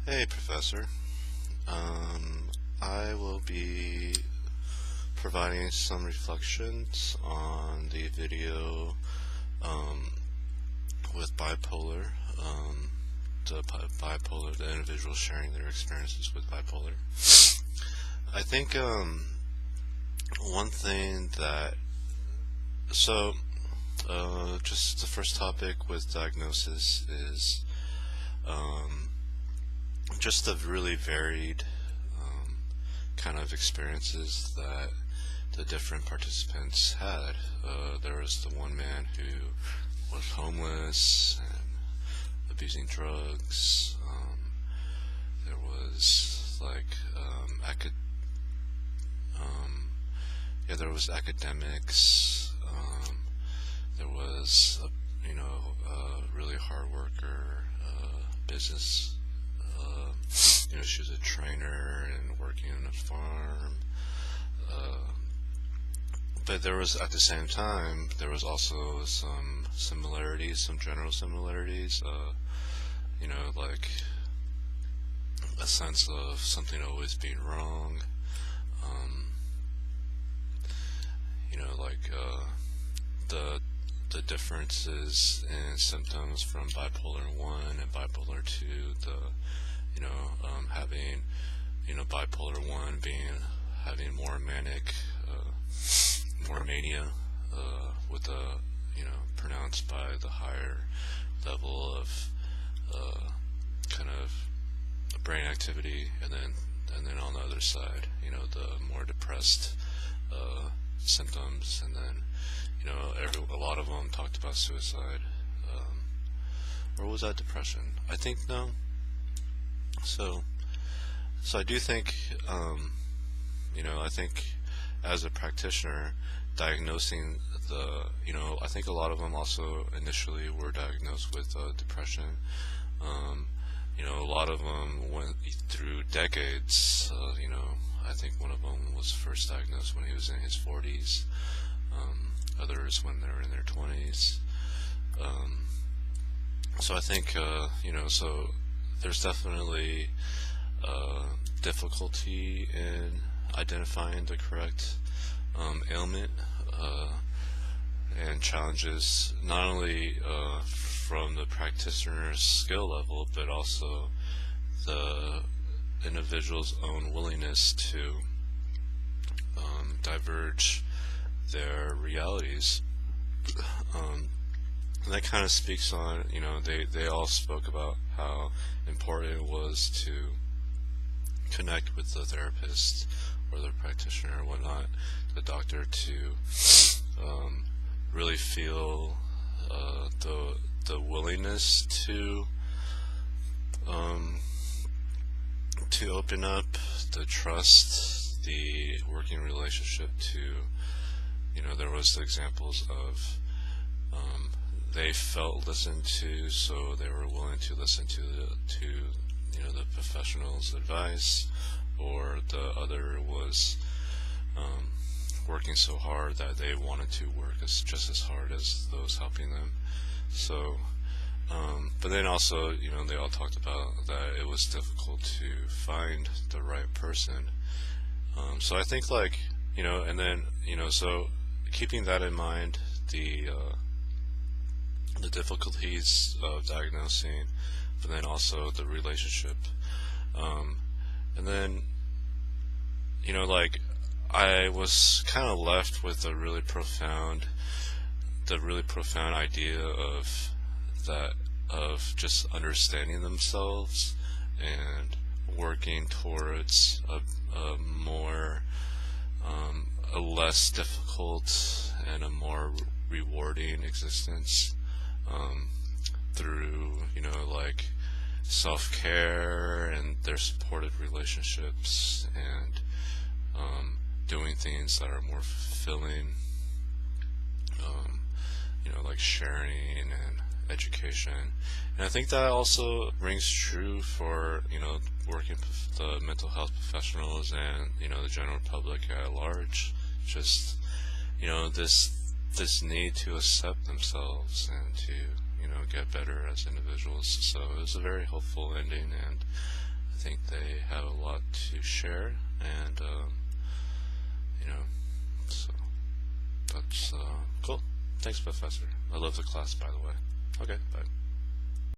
Hey, Professor. I will be providing some reflections on the video um, with bipolar, the individuals sharing their experiences with bipolar. I think one thing that, so just the first topic with diagnosis is um, just the really varied um, kind of experiences that the different participants had. There was the one man who was homeless and abusing drugs. There was um, there was academics. There was a really hard worker, business. She was a trainer and working on a farm. Uh, but there was, at the same time, there was also some similarities, some general similarities. Like a sense of something always being wrong. Um, the the differences in symptoms from bipolar 1 and bipolar 2, having, bipolar 1 having more manic, more mania, with a, pronounced by the higher level of, kind of brain activity, and then on the other side, the more depressed, symptoms, and then, a lot of them talked about suicide, or was that depression? I think no. So, I do think, I think as a practitioner, diagnosing I think a lot of them also initially were diagnosed with depression. Um, a lot of them went through decades. I think one of them was first diagnosed when he was in his 40s. Others when they were in their 20s. So I think, so there's definitely difficulty in identifying the correct ailment, and challenges not only from the practitioner's skill level, but also the individual's own willingness to diverge their realities. And that kind of speaks on, they all spoke about how important it was to connect with the therapist or the practitioner or whatnot, the doctor, to really feel the willingness to open up, the trust, the working relationship to, there was the examples of they felt listened to, so they were willing to listen to the professional's advice, or the other was working so hard that they wanted to work just as hard as those helping them. So, but then also, they all talked about that it was difficult to find the right person. So I think, and then, so keeping that in mind, the difficulties of diagnosing, but then also the relationship, and then, I was kind of left with the really profound idea of just understanding themselves and working towards a less difficult and a more rewarding existence, through self-care and their supportive relationships, and doing things that are more fulfilling, like sharing and education. And I think that also rings true for, working with the mental health professionals and, the general public at large. Just, this need to accept themselves and to, get better as individuals. So it was a very hopeful ending, and think they have a lot to share, and so that's cool. Thanks, Professor. I love the class, by the way. Okay, bye.